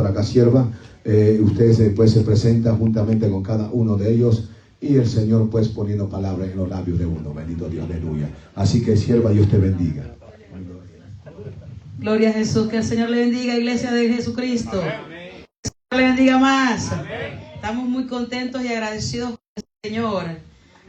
para acá, sierva. Usted pues se presenta juntamente con cada uno de ellos y el Señor pues poniendo palabras en los labios de uno. Bendito Dios, aleluya. Así que, sierva, Dios te bendiga. Gloria a Jesús, que el Señor le bendiga, iglesia de Jesucristo. Que el Señor le bendiga más. Estamos muy contentos y agradecidos con el Señor.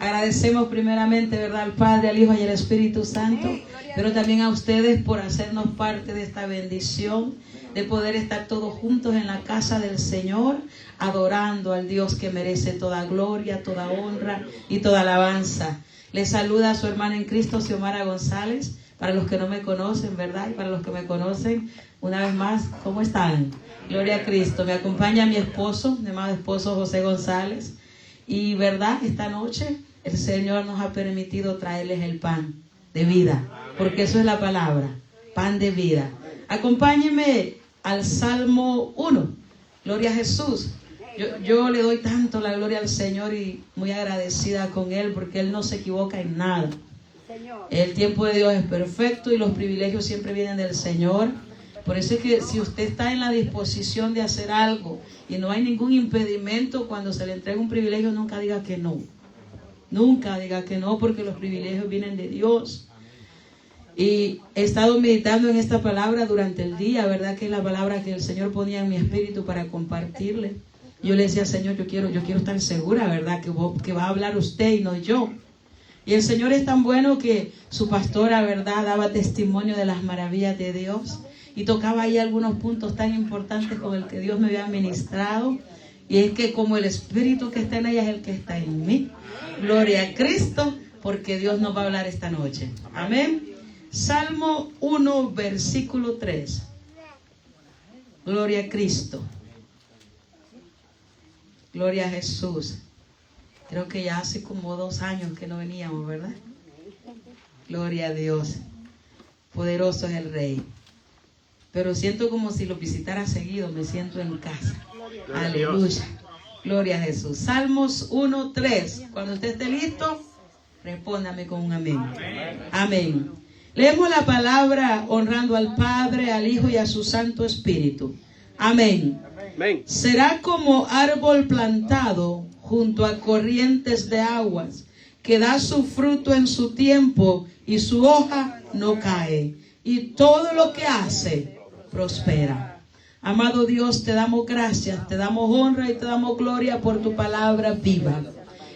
Agradecemos primeramente, ¿verdad?, al Padre, al Hijo y al Espíritu Santo, pero también a ustedes por hacernos parte de esta bendición, de poder estar todos juntos en la casa del Señor, adorando al Dios que merece toda gloria, toda honra y toda alabanza. Les saluda a su hermana en Cristo, Xiomara González. Para los que no me conocen, ¿verdad? Y para los que me conocen, una vez más, ¿cómo están? Gloria a Cristo. Me acompaña mi esposo, mi amado esposo José González. Y, ¿verdad? Esta noche el Señor nos ha permitido traerles el pan de vida, porque eso es la palabra, pan de vida. Acompáñenme al Salmo 1. Gloria a Jesús. Yo le doy tanto la gloria al Señor y muy agradecida con Él, porque Él no se equivoca en nada. El tiempo de Dios es perfecto y los privilegios siempre vienen del Señor. Por eso es que si usted está en la disposición de hacer algo y no hay ningún impedimento, cuando se le entrega un privilegio, nunca diga que no. Nunca diga que no, porque los privilegios vienen de Dios. Y he estado meditando en esta palabra durante el día, ¿verdad? Que es la palabra que el Señor ponía en mi espíritu para compartirle. Yo le decía, Señor, yo quiero estar segura, ¿verdad? Que va a hablar usted y no yo. Y el Señor es tan bueno que su pastora, ¿verdad?, daba testimonio de las maravillas de Dios. Y tocaba ahí algunos puntos tan importantes con el que Dios me había ministrado. Y es que como el Espíritu que está en ella es el que está en mí. Gloria a Cristo, porque Dios nos va a hablar esta noche. Amén. Salmo 1, versículo 3. Gloria a Cristo. Gloria a Jesús. Creo que ya hace como 2 años que no veníamos, ¿verdad? Gloria a Dios. Poderoso es el Rey. Pero siento como si lo visitara seguido. Me siento en casa. Aleluya. Gloria a Jesús. Salmos 1:3. Cuando usted esté listo, respóndame con un amén. Amén. Leemos la palabra honrando al Padre, al Hijo y a su Santo Espíritu. Amén. Amén. Será como árbol plantado junto a corrientes de aguas, que da su fruto en su tiempo y su hoja no cae, y todo lo que hace prospera. Amado Dios, te damos gracias, te damos honra y te damos gloria por tu palabra viva.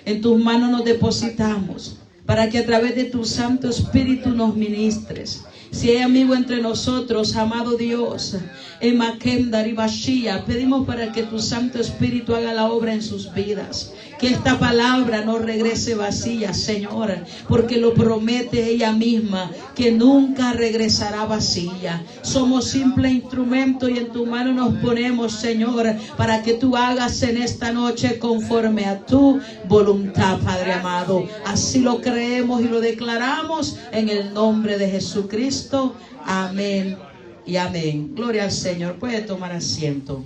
En tus manos nos depositamos para que a través de tu Santo Espíritu nos ministres. Si hay amigo entre nosotros, amado Dios, en Makenda y Bashia, pedimos para que tu Santo Espíritu haga la obra en sus vidas. Que esta palabra no regrese vacía, Señor, porque lo promete ella misma, que nunca regresará vacía. Somos simple instrumento y en tu mano nos ponemos, Señor, para que tú hagas en esta noche conforme a tu voluntad, Padre amado. Así lo creemos y lo declaramos en el nombre de Jesucristo. Amén y amén. Gloria al Señor. Puede tomar asiento.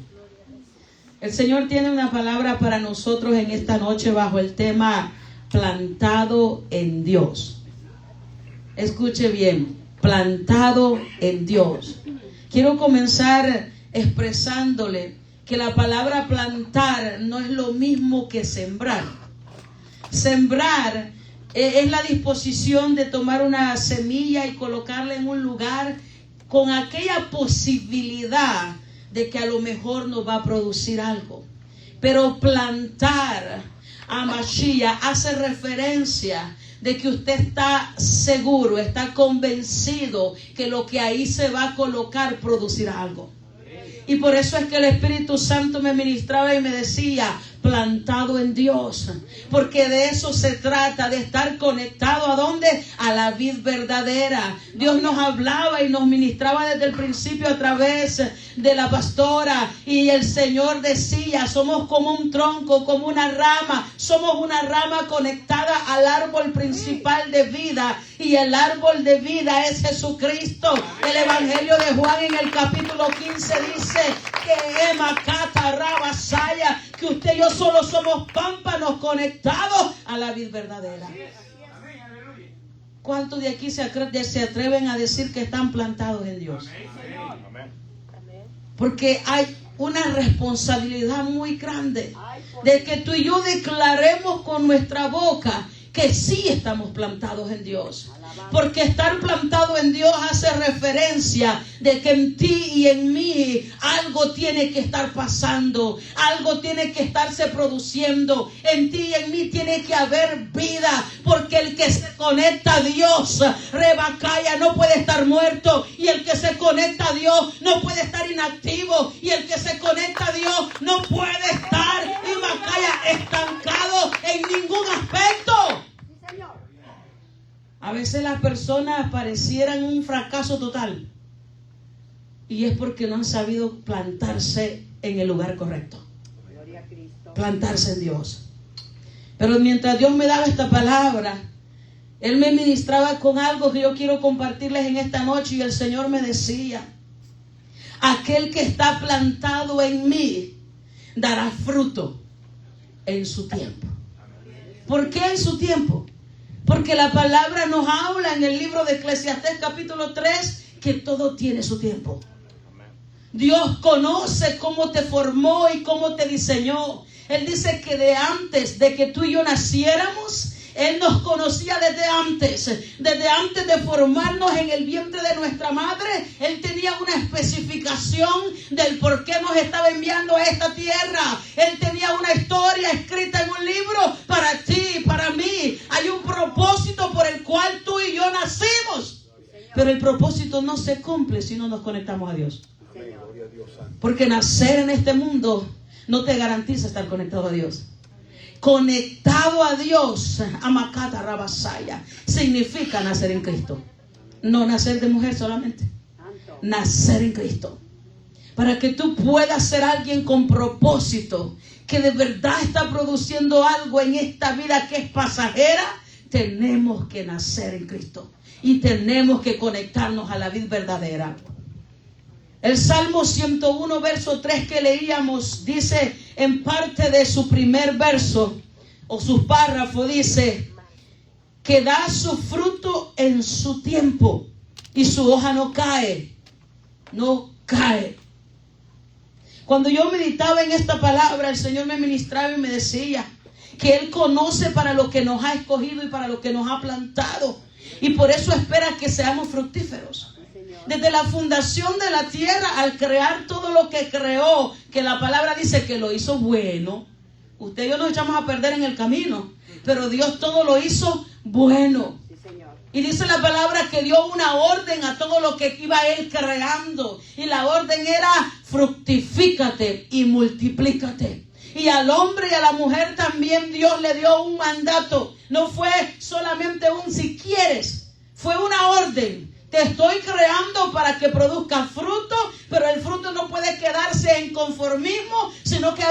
El Señor tiene una palabra para nosotros en esta noche bajo el tema plantado en Dios. Escuche bien, plantado en Dios. Quiero comenzar expresándole que la palabra plantar no es lo mismo que sembrar. Sembrar es la disposición de tomar una semilla y colocarla en un lugar con aquella posibilidad de que a lo mejor nos va a producir algo. Pero plantar a Mashiach hace referencia de que usted está seguro, está convencido que lo que ahí se va a colocar producirá algo. Y por eso es que el Espíritu Santo me ministraba y me decía, plantado en Dios, porque de eso se trata, de estar conectado ¿a dónde? A la vid verdadera. Dios nos hablaba y nos ministraba desde el principio a través de la pastora, y el Señor decía, somos como un tronco, como una rama, somos una rama conectada al árbol principal de vida, y el árbol de vida es Jesucristo. El Evangelio de Juan en el capítulo 15 dice que Ema Cata Rabasaya, que usted y yo solo somos pámpanos conectados a la vid verdadera. ¿Cuántos de aquí se atreven a decir que están plantados en Dios? Porque hay una responsabilidad muy grande de que tú y yo declaremos con nuestra boca que sí estamos plantados en Dios. Porque estar plantado en Dios hace referencia de que en ti y en mí algo tiene que estar pasando, algo tiene que estarse produciendo. En ti y en mí tiene que haber vida, porque el que se conecta a Dios, Rebacaya, no puede estar muerto, y el que se conecta a Dios no puede estar inactivo, y el que se conecta a Dios no puede estar, Rebacaya, estancado en ningún aspecto. A veces las personas parecieran un fracaso total, y es porque no han sabido plantarse en el lugar correcto. Plantarse en Dios. Pero mientras Dios me daba esta palabra, Él me ministraba con algo que yo quiero compartirles en esta noche, y el Señor me decía: aquel que está plantado en mí dará fruto en su tiempo. ¿Por qué en su tiempo? Porque la palabra nos habla en el libro de Eclesiastés capítulo 3 que todo tiene su tiempo. Dios conoce cómo te formó y cómo te diseñó. Él dice que de antes de que tú y yo naciéramos, Él nos conocía desde antes de formarnos en el vientre de nuestra madre. Él tenía una especificación del por qué nos estaba enviando a esta tierra. Él tenía una historia escrita en un libro para ti, para mí. Hay un propósito por el cual tú y yo nacimos. Pero el propósito no se cumple si no nos conectamos a Dios. Porque nacer en este mundo no te garantiza estar conectado a Dios. Conectado a Dios, Amakata Rabasaya, significa nacer en Cristo. No nacer de mujer solamente, nacer en Cristo. Para que tú puedas ser alguien con propósito, que de verdad está produciendo algo en esta vida que es pasajera, tenemos que nacer en Cristo y tenemos que conectarnos a la vida verdadera. El Salmo 101, verso 3 que leíamos, dice en parte de su primer verso, o su párrafo, dice que da su fruto en su tiempo y su hoja no cae, no cae. Cuando yo meditaba en esta palabra, el Señor me ministraba y me decía que Él conoce para lo que nos ha escogido y para lo que nos ha plantado, y por eso espera que seamos fructíferos. Desde la fundación de la tierra, al crear todo lo que creó, que la palabra dice que lo hizo bueno. Usted y yo nos echamos a perder en el camino, pero Dios todo lo hizo bueno. Y dice la palabra que dio una orden a todo lo que iba Él creando. Y la orden era: fructifícate y multiplícate. Y al hombre y a la mujer también Dios le dio un mandato. No fue solamente un si quieres, fue una orden. Te estoy creando para que produzca fruto, pero el fruto no puede quedarse en conformismo, sino que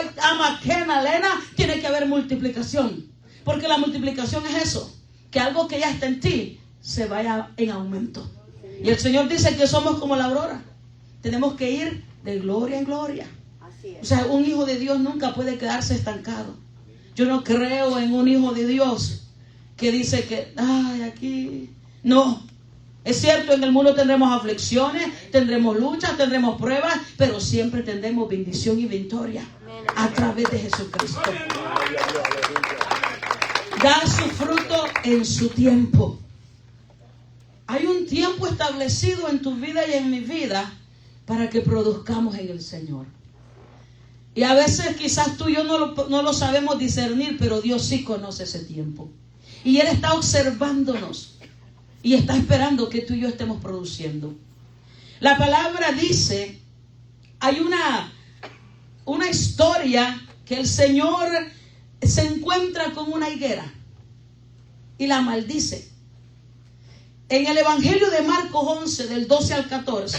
tiene que haber multiplicación. Porque la multiplicación es eso, que algo que ya está en ti se vaya en aumento. Y el Señor dice que somos como la aurora. Tenemos que ir de gloria en gloria. O sea, un hijo de Dios nunca puede quedarse estancado. Yo no creo en un hijo de Dios que dice que, ay, aquí, no. Es cierto, en el mundo tendremos aflicciones, tendremos luchas, tendremos pruebas, pero siempre tendremos bendición y victoria a través de Jesucristo. Da su fruto en su tiempo. Hay un tiempo establecido en tu vida y en mi vida para que produzcamos en el Señor. Y a veces quizás tú y yo no lo sabemos discernir, pero Dios sí conoce ese tiempo. Y Él está observándonos. Y está esperando que tú y yo estemos produciendo. La palabra dice, hay una historia que el Señor se encuentra con una higuera y la maldice. En el Evangelio de Marcos 11, del 12 al 14,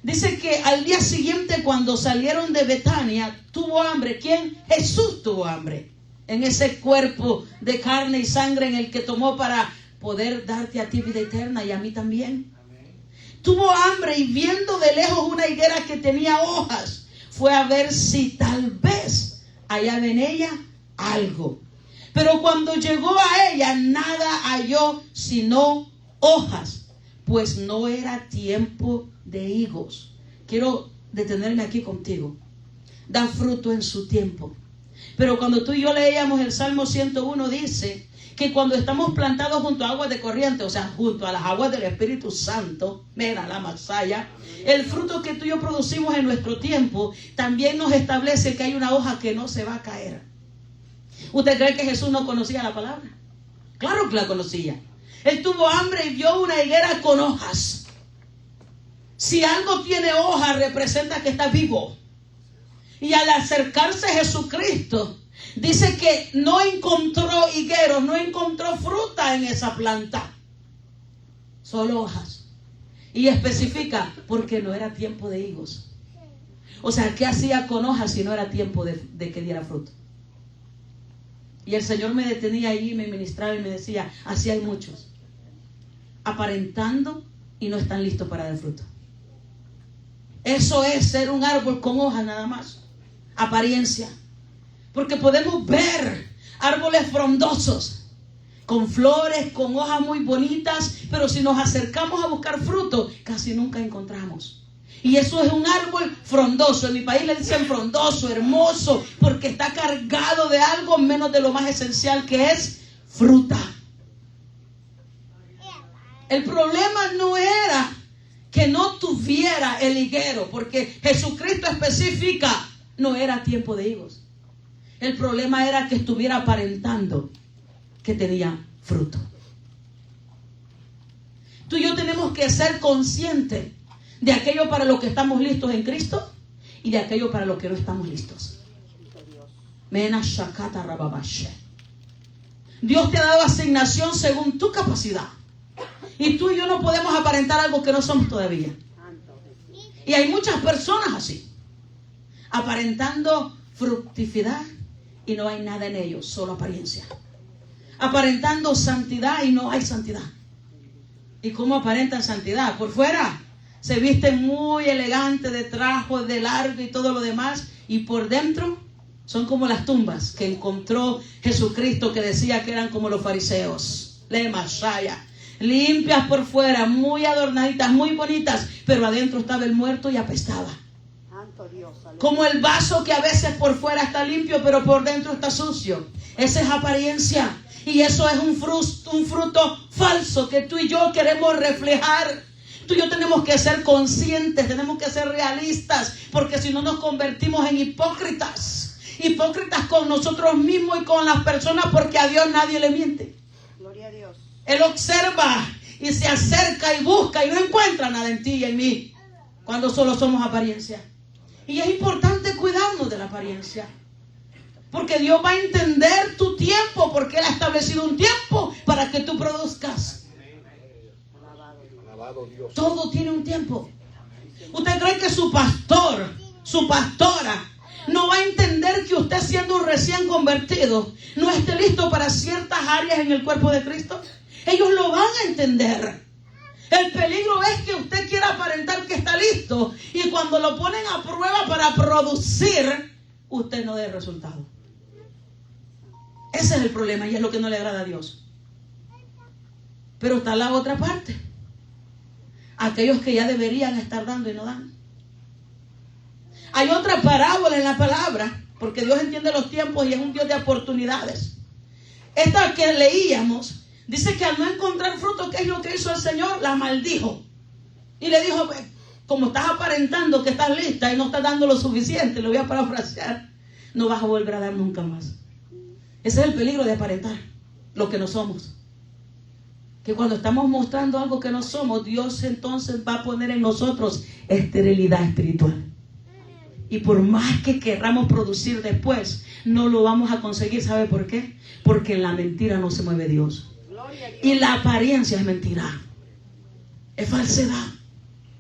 dice que al día siguiente, cuando salieron de Betania, tuvo hambre. ¿Quién? Jesús tuvo hambre. En ese cuerpo de carne y sangre en el que tomó para poder darte a ti vida eterna y a mí también. Tuvo hambre y viendo de lejos una higuera que tenía hojas, fue a ver si tal vez hallaba en ella algo. Pero cuando llegó a ella, nada halló sino hojas, pues no era tiempo de higos. Quiero detenerme aquí contigo. da fruto en su tiempo. Pero cuando tú y yo leíamos el Salmo 101, dice que cuando estamos plantados junto a aguas de corriente, o sea, junto a las aguas del Espíritu Santo, mira la masaya, el fruto que tú y yo producimos en nuestro tiempo también nos establece que hay una hoja que no se va a caer. ¿Usted cree que Jesús no conocía la palabra? Claro que la conocía. Él tuvo hambre y vio una higuera con hojas. Si algo tiene hojas, representa que está vivo. Y al acercarse a Jesucristo, dice que no encontró higueros, no encontró fruta en esa planta. Solo hojas. Y especifica, porque no era tiempo de higos. O sea, ¿qué hacía con hojas si no era tiempo de que diera fruto? Y el Señor me detenía ahí, me ministraba y me decía, así hay muchos, aparentando y no están listos para dar fruto. Eso es ser un árbol con hojas nada más. Apariencia. Porque podemos ver árboles frondosos, con flores, con hojas muy bonitas, pero si nos acercamos a buscar fruto, casi nunca encontramos. Y eso es un árbol frondoso. En mi país le dicen frondoso, hermoso, porque está cargado de algo menos de lo más esencial, que es fruta. El problema no era que no tuviera el higuero, porque Jesucristo especifica, no era tiempo de higos. El problema era que estuviera aparentando que tenía fruto. Tú y yo tenemos que ser conscientes de aquello para lo que estamos listos en Cristo y de aquello para lo que no estamos listos. Dios te ha dado asignación según tu capacidad. Y tú y yo no podemos aparentar algo que no somos todavía. Y hay muchas personas así, aparentando fructividad y no hay nada en ellos, solo apariencia. Aparentando santidad y no hay santidad. ¿Y cómo aparentan santidad? Por fuera se visten muy elegantes, de traje, de largo y todo lo demás, y por dentro son como las tumbas que encontró Jesucristo, que decía que eran como los fariseos. Le Masaya. Limpias por fuera, muy adornaditas, muy bonitas, pero adentro estaba el muerto y apestaba. Como el vaso que a veces por fuera está limpio, pero por dentro está sucio. Esa es apariencia. Y eso es un fruto falso que tú y yo queremos reflejar. Tú y yo tenemos que ser conscientes, tenemos que ser realistas, porque si no nos convertimos en hipócritas. Hipócritas con nosotros mismos y con las personas, porque a Dios nadie le miente. Gloria a Dios. Él observa y se acerca y busca y no encuentra nada en ti y en mí, cuando solo somos apariencia. Y es importante cuidarnos de la apariencia, porque Dios va a entender tu tiempo, porque Él ha establecido un tiempo para que tú produzcas. Todo tiene un tiempo. ¿Usted cree que su pastor, su pastora, no va a entender que usted, siendo un recién convertido, no esté listo para ciertas áreas en el cuerpo de Cristo? Ellos lo van a entender. El peligro es que usted quiera aparentar que está listo y cuando lo ponen a prueba para producir, usted no dé resultado. Ese es el problema y es lo que no le agrada a Dios. Pero está la otra parte. Aquellos que ya deberían estar dando y no dan. Hay otra parábola en la palabra, porque Dios entiende los tiempos y es un Dios de oportunidades. Esta que leíamos dice que al no encontrar fruto, ¿qué es lo que hizo el Señor? La maldijo. Y le dijo, como estás aparentando que estás lista y no estás dando lo suficiente, lo voy a parafrasear, no vas a volver a dar nunca más. Ese es el peligro de aparentar lo que no somos. Que cuando estamos mostrando algo que no somos, Dios entonces va a poner en nosotros esterilidad espiritual. Y por más que querramos producir después, no lo vamos a conseguir. ¿Sabe por qué? Porque en la mentira no se mueve Dios. Y la apariencia es mentira. Es falsedad.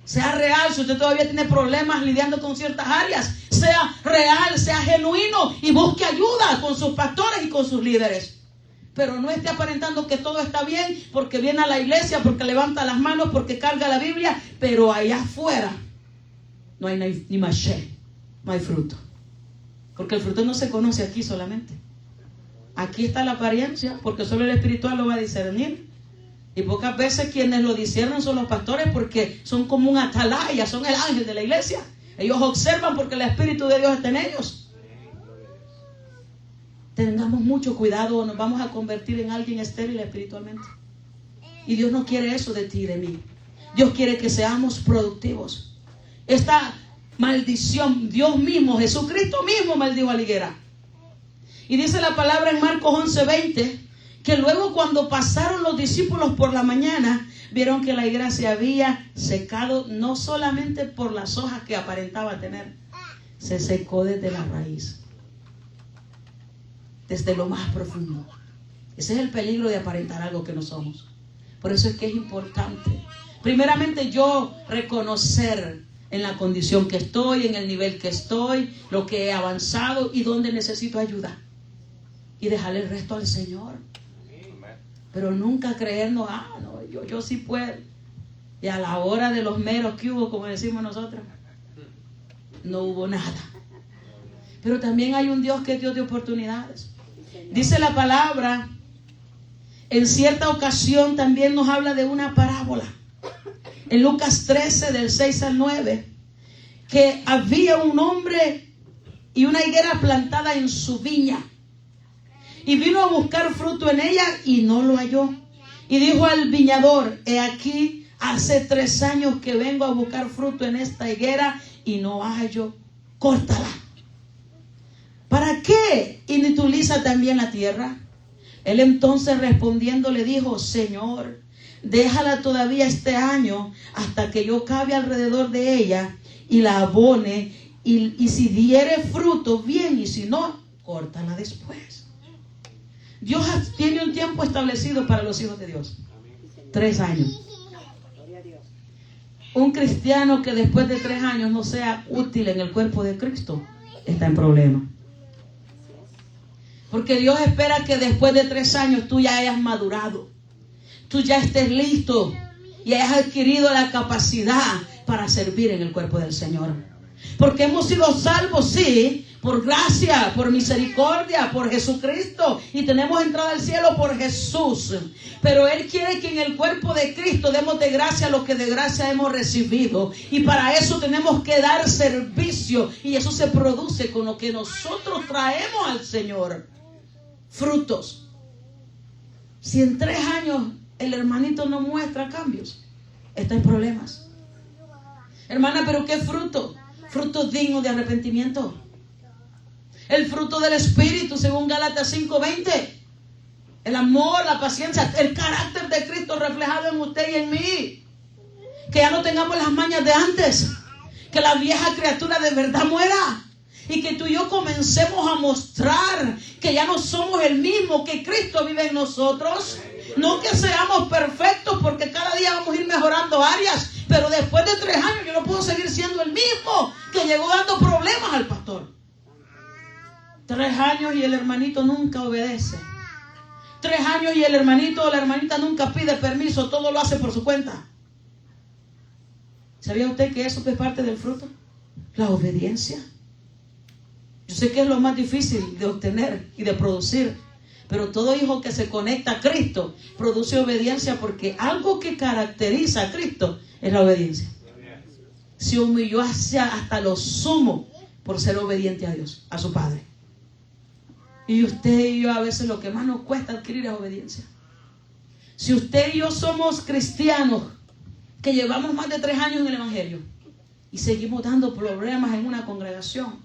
Sea real. Si usted todavía tiene problemas lidiando con ciertas áreas, sea real, sea genuino y busque ayuda con sus pastores y con sus líderes. Pero no esté aparentando que todo está bien porque viene a la iglesia, porque levanta las manos, porque carga la Biblia, pero allá afuera no hay ni maché, no hay fruto. Porque el fruto no se conoce aquí solamente. Aquí está la apariencia, porque solo el espiritual lo va a discernir. Y pocas veces quienes lo disciernen son los pastores, porque son como un atalaya, son el ángel de la iglesia. Ellos observan porque el Espíritu de Dios está en ellos. Tengamos mucho cuidado o nos vamos a convertir en alguien estéril espiritualmente. Y Dios no quiere eso de ti y de mí. Dios quiere que seamos productivos. Esta maldición, Dios mismo, Jesucristo mismo maldijo a la higuera. Y dice la palabra en Marcos 11:20, que luego cuando pasaron los discípulos por la mañana, vieron que la higuera se había secado, no solamente por las hojas que aparentaba tener, se secó desde la raíz, desde lo más profundo. Ese es el peligro de aparentar algo que no somos. Por eso es que es importante, primeramente, yo reconocer en la condición que estoy, en el nivel que estoy, lo que he avanzado y donde necesito ayuda, y dejarle el resto al Señor. Pero nunca creernos, no, yo sí puedo. Y a la hora de los meros que hubo, como decimos nosotros, no hubo nada. Pero también hay un Dios que es Dios de oportunidades. Dice la palabra, en cierta ocasión también nos habla de una parábola. En Lucas 13, del 6 al 9, que había un hombre y una higuera plantada en su viña. Y vino a buscar fruto en ella y no lo halló. Y dijo al viñador, he aquí, hace 3 años que vengo a buscar fruto en esta higuera y no hallo. Córtala. ¿Para qué inutiliza también la tierra? Él entonces respondiendo le dijo, Señor, déjala todavía este año hasta que yo cabe alrededor de ella y la abone. Y si diere fruto, bien, y si no, córtala después. Dios tiene un tiempo establecido para los hijos de Dios. 3 años. Un cristiano que después de 3 años no sea útil en el cuerpo de Cristo está en problema. Porque Dios espera que después de 3 años tú ya hayas madurado, tú ya estés listo y hayas adquirido la capacidad para servir en el cuerpo del Señor. Porque hemos sido salvos, sí, por gracia, por misericordia, por Jesucristo, y tenemos entrada al cielo por Jesús. Pero Él quiere que en el cuerpo de Cristo demos de gracia lo que de gracia hemos recibido, y para eso tenemos que dar servicio, y eso se produce con lo que nosotros traemos al Señor. Frutos. Si en 3 años el hermanito no muestra cambios, está en problemas. Hermana, ¿pero qué fruto? Frutos dignos de arrepentimiento. El fruto del Espíritu, según Gálatas 5:20. El amor, la paciencia, el carácter de Cristo reflejado en usted y en mí. Que ya no tengamos las mañas de antes. Que la vieja criatura de verdad muera. Y que tú y yo comencemos a mostrar que ya no somos el mismo, que Cristo vive en nosotros. No que seamos perfectos, porque cada día vamos a ir mejorando áreas. Pero después de 3 años yo no puedo seguir siendo el mismo que llegó dando problemas al pastor. 3 años y el hermanito nunca obedece. 3 años y el hermanito o la hermanita nunca pide permiso, todo lo hace por su cuenta. ¿Sabía usted que eso es parte del fruto? La obediencia. Yo sé que es lo más difícil de obtener y de producir, pero todo hijo que se conecta a Cristo produce obediencia, porque algo que caracteriza a Cristo es la obediencia. Se humilló hasta lo sumo por ser obediente a Dios, a su Padre. Y usted y yo a veces lo que más nos cuesta adquirir es obediencia. Si usted y yo somos cristianos que llevamos más de 3 años en el Evangelio y seguimos dando problemas en una congregación,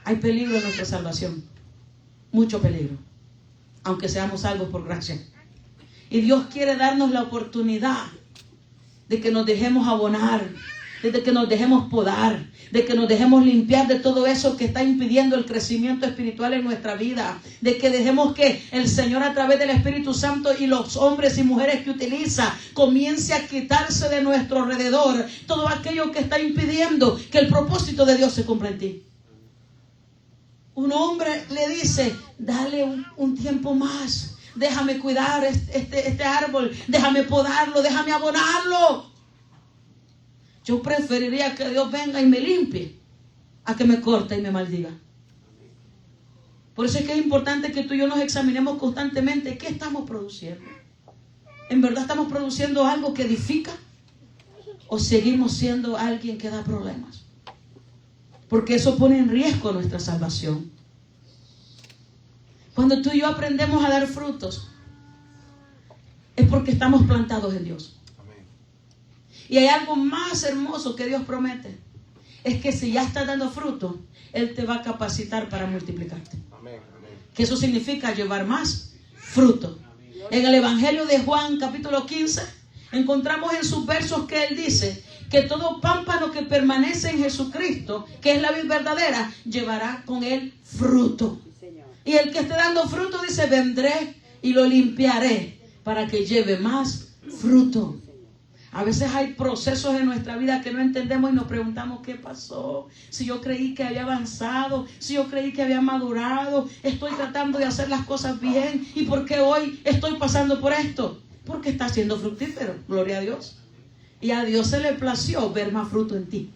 hay peligro en nuestra salvación. Mucho peligro. Aunque seamos salvos por gracia. Y Dios quiere darnos la oportunidad de que nos dejemos abonar, de que nos dejemos podar, de que nos dejemos limpiar de todo eso que está impidiendo el crecimiento espiritual en nuestra vida, de que dejemos que el Señor, a través del Espíritu Santo y los hombres y mujeres que utiliza, comience a quitarse de nuestro alrededor todo aquello que está impidiendo que el propósito de Dios se cumpla en ti. Un hombre le dice, dale un tiempo más, déjame cuidar este árbol, déjame podarlo, déjame abonarlo. Yo preferiría que Dios venga y me limpie a que me corte y me maldiga. Por eso es que es importante que tú y yo nos examinemos constantemente qué estamos produciendo. ¿En verdad estamos produciendo algo que edifica? ¿O seguimos siendo alguien que da problemas? porque eso pone en riesgo nuestra salvación. Cuando tú y yo aprendemos a dar frutos, es porque estamos plantados en Dios. Y hay algo más hermoso que Dios promete. Es que si ya estás dando fruto, Él te va a capacitar para multiplicarte. Que eso significa llevar más fruto. En el Evangelio de Juan, capítulo 15, encontramos en sus versos que Él dice que todo pámpano que permanece en Jesucristo, que es la vid verdadera, llevará con Él fruto. Y el que esté dando fruto dice, vendré y lo limpiaré para que lleve más fruto. A veces hay procesos en nuestra vida que no entendemos y nos preguntamos qué pasó. Si yo creí que había avanzado, si yo creí que había madurado, estoy tratando de hacer las cosas bien. ¿Y por qué hoy estoy pasando por esto? Porque está siendo fructífero, gloria a Dios. Y a Dios se le plació ver más fruto en ti.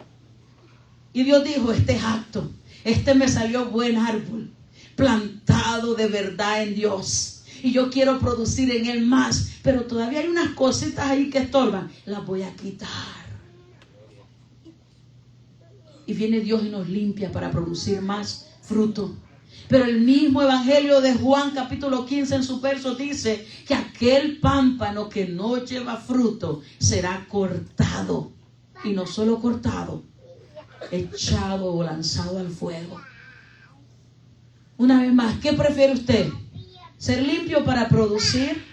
Y Dios dijo, este es apto, este me salió buen árbol, plantado de verdad en Dios. Y yo quiero producir en Él más. Pero todavía hay unas cositas ahí que estorban. Las voy a quitar. Y viene Dios y nos limpia para producir más fruto. Pero el mismo Evangelio de Juan capítulo 15 en su verso dice que aquel pámpano que no lleva fruto será cortado. Y no solo cortado, echado o lanzado al fuego. Una vez más, ¿qué prefiere usted? ¿Ser limpio para producir?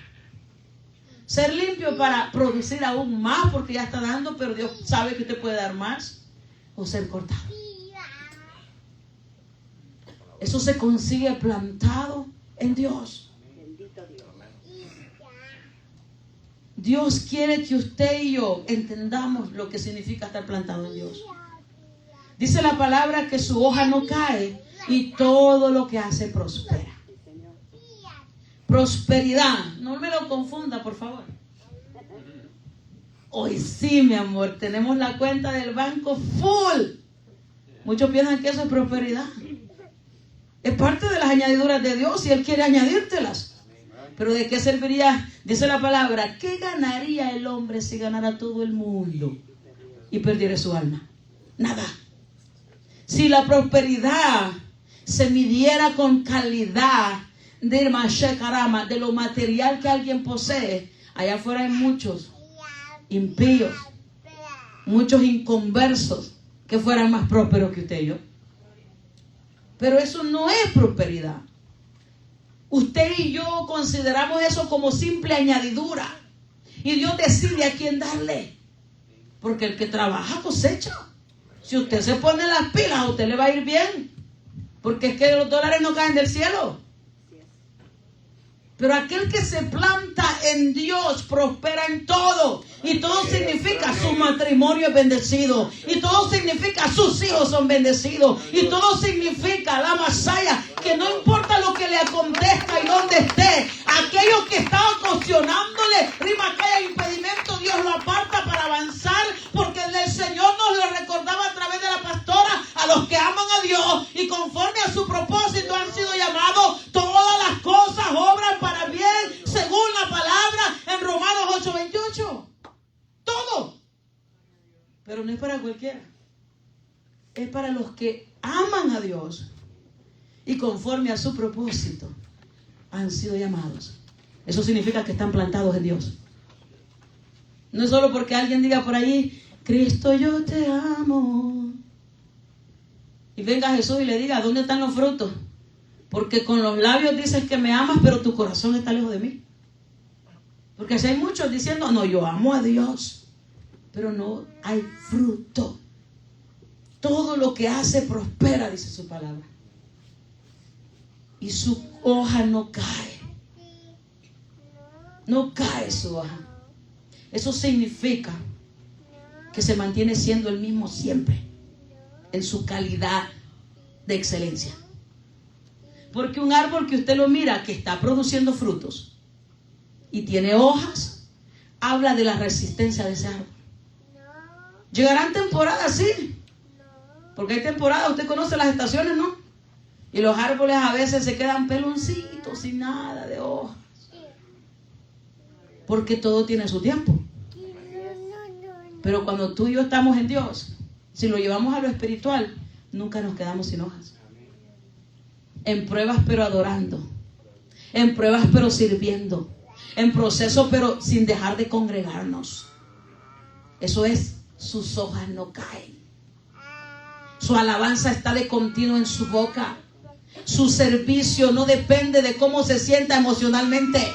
¿Ser limpio para producir aún más porque ya está dando, pero Dios sabe que usted puede dar más? ¿O ser cortado? Eso se consigue plantado en Dios. Dios quiere que usted y yo entendamos lo que significa estar plantado en Dios. Dice la palabra que su hoja no cae y todo lo que hace prospera. Prosperidad, no me lo confunda, por favor. Hoy sí, mi amor, tenemos la cuenta del banco full. Muchos piensan que eso es prosperidad. Es parte de las añadiduras de Dios y Él quiere añadírtelas. Pero ¿de qué serviría? Dice la palabra, ¿qué ganaría el hombre si ganara todo el mundo y perdiera su alma? Nada. Si la prosperidad se midiera con calidad de lo material que alguien posee, allá afuera hay muchos impíos, muchos inconversos que fueran más prósperos que usted y yo. Pero eso no es prosperidad. Usted y yo consideramos eso como simple añadidura. Y Dios decide a quién darle. Porque el que trabaja cosecha. Si usted se pone las pilas, a usted le va a ir bien. Porque es que los dólares no caen del cielo. Pero aquel que se planta en Dios prospera en todo. Y todo significa su matrimonio es bendecido. Y todo significa sus hijos son bendecidos. Y todo significa la Masaya, que no importa lo que le acontezca y dónde esté, aquellos que estaban cuestionándole, rima que haya impedimento, Dios lo aparta para avanzar. Porque el Señor nos lo recordaba a través de la pastora, a los que aman a Dios y conforme a su propósito han sido llamados, todas las cosas obran para bien, según la palabra en Romanos 8:28. Todo. Pero no es para cualquiera. Es para los que aman a Dios y conforme a su propósito han sido llamados. Eso significa que están plantados en Dios. No es solo porque alguien diga por ahí, Cristo, yo te amo. Y venga Jesús y le diga, ¿dónde están los frutos? Porque con los labios dices que me amas, pero tu corazón está lejos de mí. Porque si hay muchos diciendo, no, yo amo a Dios, pero no hay fruto. Todo lo que hace prospera, dice su palabra. Y su hoja no cae. No cae su hoja. Eso significa que se mantiene siendo el mismo siempre, en su calidad de excelencia. Porque un árbol que usted lo mira, que está produciendo frutos y tiene hojas, habla de la resistencia de ese árbol. Llegarán temporadas, sí. Porque hay temporadas, usted conoce las estaciones, ¿no? Y los árboles a veces se quedan peloncitos, sin nada de hojas. Porque todo tiene su tiempo. Pero cuando tú y yo estamos en Dios, si lo llevamos a lo espiritual, nunca nos quedamos sin hojas. En pruebas pero adorando, en pruebas pero sirviendo, en proceso pero sin dejar de congregarnos. Eso es, sus hojas no caen. Su alabanza está de continuo en su boca. Su servicio no depende de cómo se sienta emocionalmente.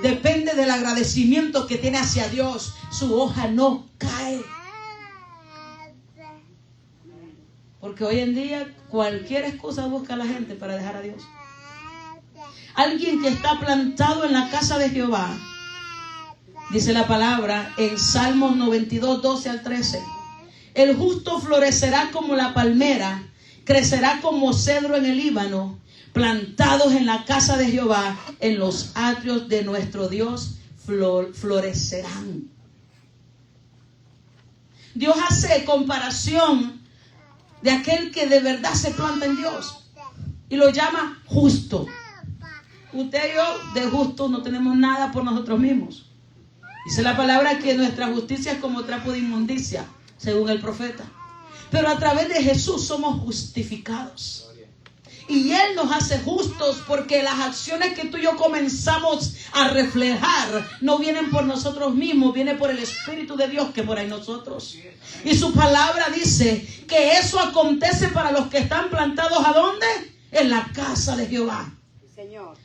Depende del agradecimiento que tiene hacia Dios. Su hoja no cae. Porque hoy en día cualquier excusa busca la gente para dejar a Dios. Alguien que está plantado en la casa de Jehová, dice la palabra en Salmos 92, 12 al 13. El justo florecerá como la palmera, crecerá como cedro en el Líbano, plantados en la casa de Jehová, en los atrios de nuestro Dios florecerán. Dios hace comparación de aquel que de verdad se planta en Dios y lo llama justo. Usted y yo de justo no tenemos nada por nosotros mismos. Dice la palabra que nuestra justicia es como trapo de inmundicia, según el profeta. Pero a través de Jesús somos justificados. Y Él nos hace justos porque las acciones que tú y yo comenzamos a reflejar no vienen por nosotros mismos, vienen por el Espíritu de Dios que mora en nosotros. Y su palabra dice que eso acontece para los que están plantados ¿a dónde? En la casa de Jehová.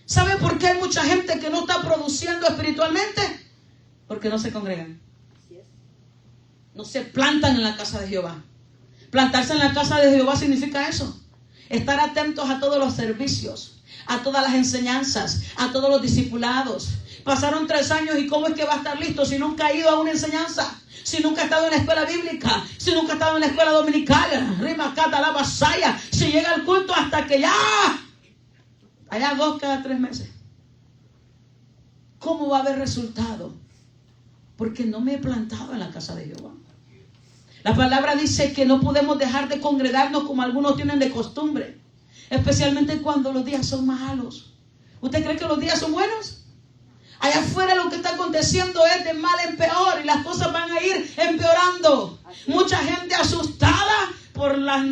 ¿Sabe por qué hay mucha gente que no está produciendo espiritualmente? Porque no se congregan. No se plantan en la casa de Jehová. Plantarse en la casa de Jehová significa eso. Estar atentos a todos los servicios, a todas las enseñanzas, a todos los discipulados. Pasaron 3 años y ¿cómo es que va a estar listo si nunca ha ido a una enseñanza? Si nunca ha estado en la escuela bíblica, si nunca ha estado en la escuela dominical, Rima Cata la Basaya, si llega al culto hasta que ya allá 2 cada 3 meses. ¿Cómo va a haber resultado? Porque no me he plantado en la casa de Jehová. La palabra dice que no podemos dejar de congregarnos como algunos tienen de costumbre, especialmente cuando los días son malos. ¿Usted cree que los días son buenos? Allá afuera lo que está aconteciendo es de mal en peor y las cosas van a ir empeorando. Mucha gente asustada por las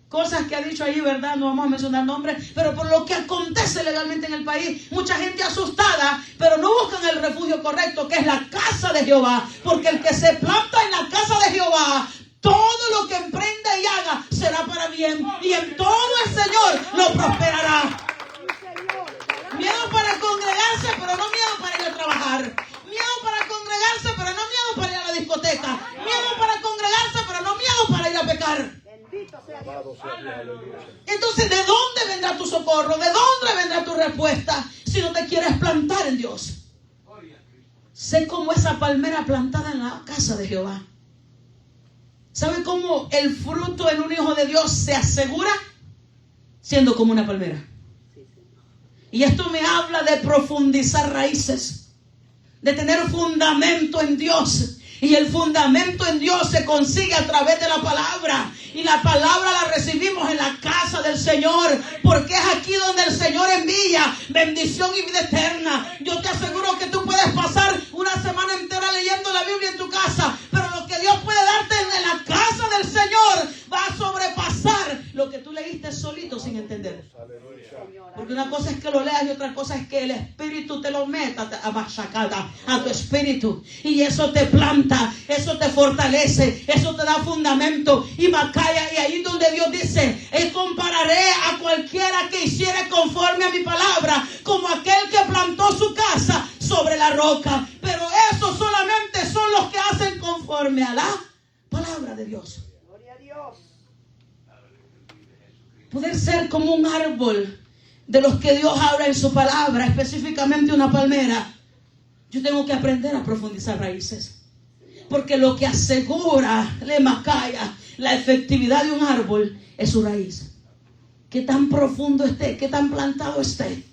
cosas que ha dicho ahí, ¿verdad? No vamos a mencionar nombres, pero por lo que acontece legalmente en el país. Mucha gente asustada, pero no buscan el refugio correcto, que es la casa de Jehová. Porque el que se planta en la casa de Jehová, todo lo que emprenda y haga será para bien. Y en todo el Señor lo prosperará. Miedo para congregarse, pero no miedo para ir a trabajar. Miedo para congregarse, pero no miedo para ir a la discoteca. Miedo para congregarse, pero no miedo para ir a pecar. Entonces, ¿de dónde vendrá tu socorro? ¿De dónde vendrá tu respuesta si no te quieres plantar en Dios? Sé como esa palmera plantada en la casa de Jehová. ¿Sabe cómo el fruto en un hijo de Dios se asegura? Siendo como una palmera. Y esto me habla de profundizar raíces, de tener fundamento en Dios. Y el fundamento en Dios se consigue a través de la palabra. Y la palabra la recibimos en la casa del Señor, porque es aquí donde el Señor envía bendición y vida eterna. Yo te aseguro que tú puedes pasar una semana entera leyendo la Biblia en tu casa, pero lo que Dios puede darte en la casa del Señor va a sobrepasar lo que tú leíste solito sin entender. Porque una cosa es que lo leas y otra cosa es que el Espíritu te lo meta a tu espíritu. Y eso te planta, eso te fortalece, eso te da fundamento. Y Macaya, y ahí donde Dios dice, compararé a cualquiera que hiciera conforme a mi palabra, como aquel que plantó su casa sobre la roca. Pero esos solamente son los que hacen conforme a la palabra de Dios. Gloria a Dios. Poder ser como un árbol de los que Dios habla en su palabra, específicamente una palmera. Yo tengo que aprender a profundizar raíces, porque lo que asegura la efectividad de un árbol es su raíz. Qué tan profundo esté, qué tan plantado esté.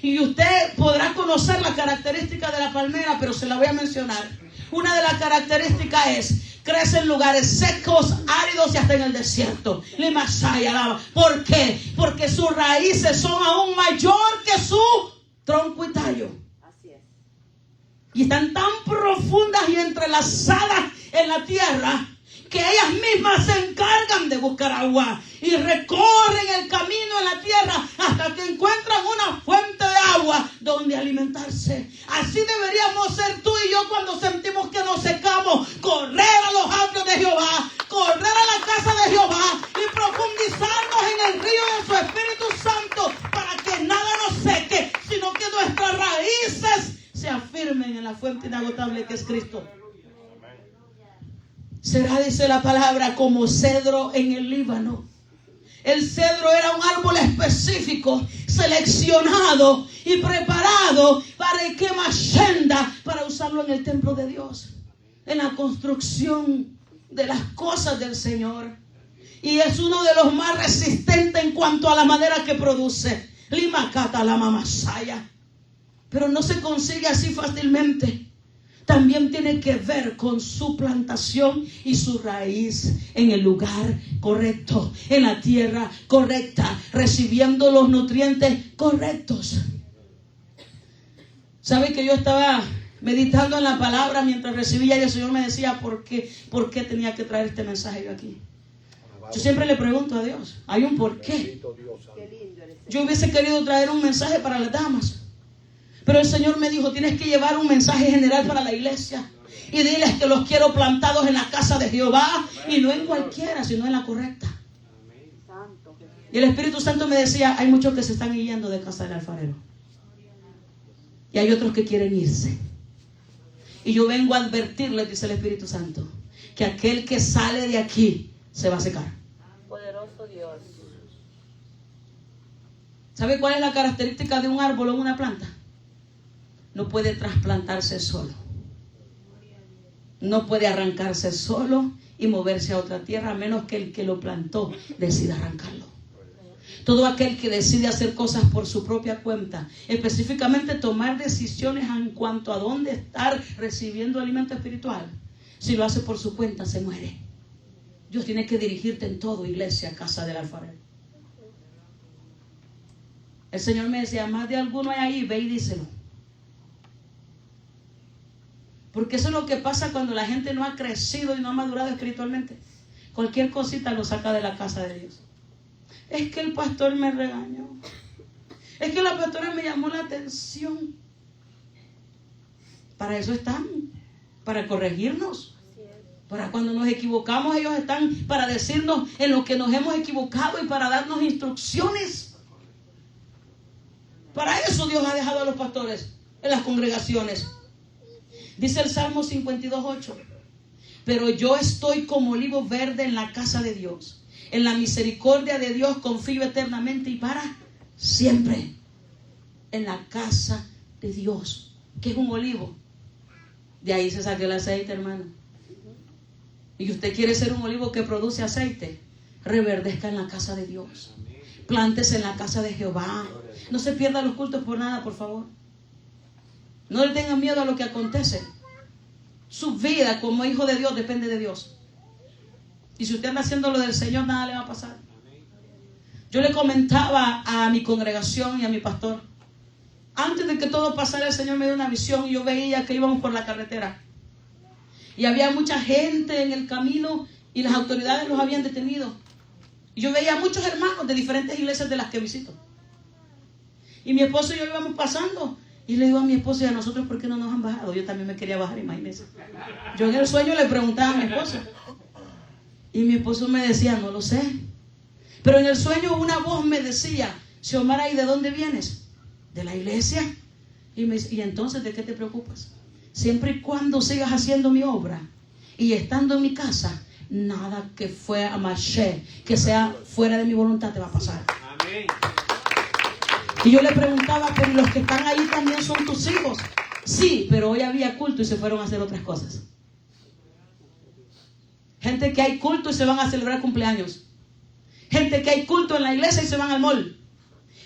Y usted podrá conocer la característica de la palmera, pero se la voy a mencionar. Una de las características es: crece en lugares secos, áridos y hasta en el desierto. ¿Por qué? Porque sus raíces son aún mayor que su tronco y tallo. Así es. Y están tan profundas y entrelazadas en la tierra que ellas mismas se encargan de buscar agua y recorren el camino en la tierra hasta que encuentran una fuente de agua donde alimentarse. Así deberíamos ser tú y yo cuando sentimos que nos secamos. Correr a los atrios de Jehová, correr a la casa de Jehová y profundizarnos en el río de su Espíritu Santo para que nada nos seque, sino que nuestras raíces se afirmen en la fuente inagotable que es Cristo. Será, dice la palabra, como cedro en el Líbano. El cedro era un árbol específico, seleccionado y preparado para el quemashenda, para usarlo en el templo de Dios, en la construcción de las cosas del Señor. Y es uno de los más resistentes en cuanto a la madera que produce. Limakata la mamasaya. Pero no se consigue así fácilmente. También tiene que ver con su plantación y su raíz en el lugar correcto, en la tierra correcta, recibiendo los nutrientes correctos. ¿Sabe que yo estaba meditando en la palabra mientras recibía y el Señor me decía por qué tenía que traer este mensaje yo aquí? Yo siempre le pregunto a Dios, hay un porqué. Yo hubiese querido traer un mensaje para las damas, pero el Señor me dijo, tienes que llevar un mensaje general para la iglesia y diles que los quiero plantados en la casa de Jehová, y no en cualquiera, sino en la correcta. Y el Espíritu Santo me decía, hay muchos que se están yendo de casa del alfarero y hay otros que quieren irse. Y yo vengo a advertirles, dice el Espíritu Santo, que aquel que sale de aquí se va a secar. Poderoso Dios. ¿Sabe cuál es la característica de un árbol o una planta? No puede trasplantarse solo. No puede arrancarse solo y moverse a otra tierra, a menos que el que lo plantó decida arrancarlo. Todo aquel que decide hacer cosas por su propia cuenta, específicamente tomar decisiones en cuanto a dónde estar recibiendo alimento espiritual, si lo hace por su cuenta, se muere. Dios tiene que dirigirte en todo, iglesia, casa del alfarero. El Señor me decía, más de alguno hay ahí, ve y díselo. Porque eso es lo que pasa cuando la gente no ha crecido y no ha madurado espiritualmente. Cualquier cosita lo saca de la casa de Dios. Es que el pastor me regañó. Es que la pastora me llamó la atención. Para eso están, para corregirnos. Para cuando nos equivocamos, ellos están para decirnos en lo que nos hemos equivocado y para darnos instrucciones. Para eso Dios ha dejado a los pastores en las congregaciones. Dice el Salmo 52:8. Pero yo estoy como olivo verde en la casa de Dios. En la misericordia de Dios confío eternamente y para siempre. En la casa de Dios. ¿Qué es un olivo? De ahí se saca el aceite, hermano. Y usted quiere ser un olivo que produce aceite, reverdezca en la casa de Dios. Plántese en la casa de Jehová. No se pierda los cultos por nada, por favor. No le tengan miedo a lo que acontece. Su vida como hijo de Dios depende de Dios. Y si usted anda haciendo lo del Señor, nada le va a pasar. Yo le comentaba a mi congregación y a mi pastor, antes de que todo pasara, el Señor me dio una visión y yo veía que íbamos por la carretera. Y había mucha gente en el camino y las autoridades los habían detenido. Y yo veía muchos hermanos de diferentes iglesias de las que visito. Y mi esposo y yo íbamos pasando. Y le digo a mi esposo y a nosotros, ¿por qué no nos han bajado? Yo también me quería bajar, imagínense. Yo en el sueño le preguntaba a mi esposo. Y mi esposo me decía, no lo sé. Pero en el sueño una voz me decía, Xiomara, ¿y de dónde vienes? ¿De la iglesia? Y entonces, ¿de qué te preocupas? Siempre y cuando sigas haciendo mi obra y estando en mi casa, nada que fue a marché, que sea fuera de mi voluntad, te va a pasar. Amén. Y yo le preguntaba, pero los que están ahí también son tus hijos. Sí, pero hoy había culto y se fueron a hacer otras cosas. Gente que hay culto y se van a celebrar cumpleaños. Gente que hay culto en la iglesia y se van al mall.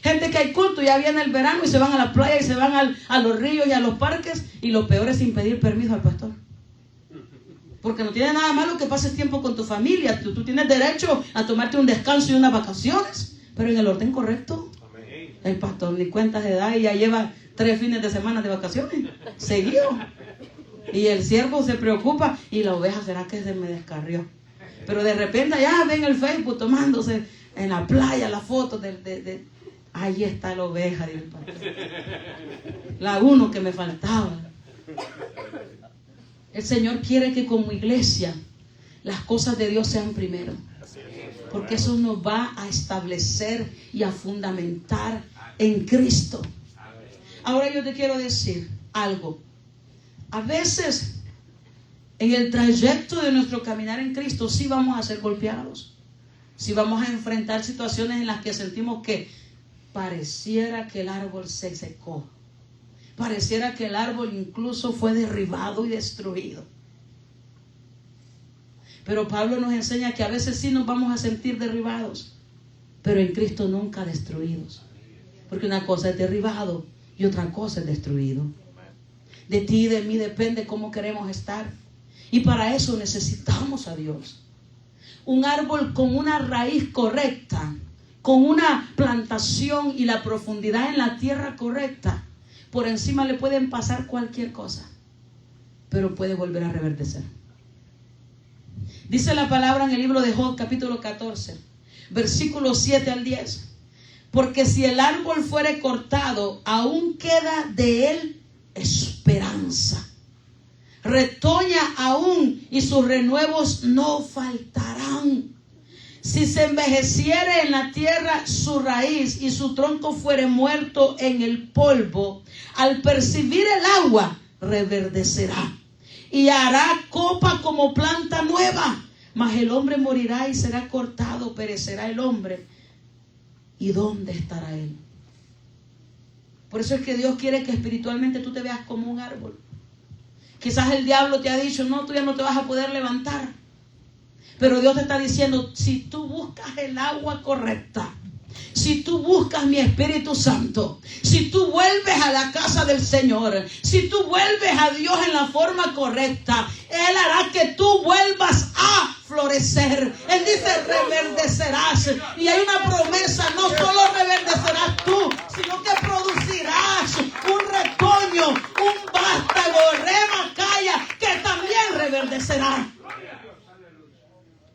Gente que hay culto y ya viene el verano y se van a la playa y se van a los ríos y a los parques. Y lo peor es sin pedir permiso al pastor. Porque no tiene nada malo que pases tiempo con tu familia. Tú tienes derecho a tomarte un descanso y unas vacaciones, pero en el orden correcto. El pastor ni cuenta se da y ya lleva 3 fines de semana de vacaciones seguido. Y el siervo se preocupa. Y la oveja, ¿será que se me descarrió? Pero de repente allá ven el Facebook tomándose en la playa la foto ahí está la oveja, dice el pastor. La uno que me faltaba. El Señor quiere que como iglesia las cosas de Dios sean primero. Porque eso nos va a establecer y a fundamentar en Cristo. Ahora yo te quiero decir algo. A veces en el trayecto de nuestro caminar en Cristo sí vamos a ser golpeados. Sí vamos a enfrentar situaciones en las que sentimos que pareciera que el árbol se secó. Pareciera que el árbol incluso fue derribado y destruido. Pero Pablo nos enseña que a veces sí nos vamos a sentir derribados, pero en Cristo nunca destruidos. Porque una cosa es derribado y otra cosa es destruido. De ti y de mí depende cómo queremos estar. Y para eso necesitamos a Dios. Un árbol con una raíz correcta, con una plantación y la profundidad en la tierra correcta, por encima le pueden pasar cualquier cosa, pero puede volver a reverdecer. Dice la palabra en el libro de Job, capítulo 14, versículos 7 al 10. Porque si el árbol fuere cortado, aún queda de él esperanza. Retoña aún y sus renuevos no faltarán. Si se envejeciere en la tierra su raíz y su tronco fuere muerto en el polvo, al percibir el agua reverdecerá y hará copa como planta nueva. Mas el hombre morirá y será cortado, perecerá el hombre. ¿Y dónde estará él? Por eso es que Dios quiere que espiritualmente tú te veas como un árbol. Quizás el diablo te ha dicho, no, tú ya no te vas a poder levantar. Pero Dios te está diciendo, si tú buscas el agua correcta, si tú buscas mi Espíritu Santo, si tú vuelves a la casa del Señor, si tú vuelves a Dios en la forma correcta, Él hará que tú vuelvas a florecer. Él dice, reverdecerás. Y hay una promesa, no solo reverdecerás tú, sino que producirás un retoño, un vástago, remacaya, que también reverdecerá.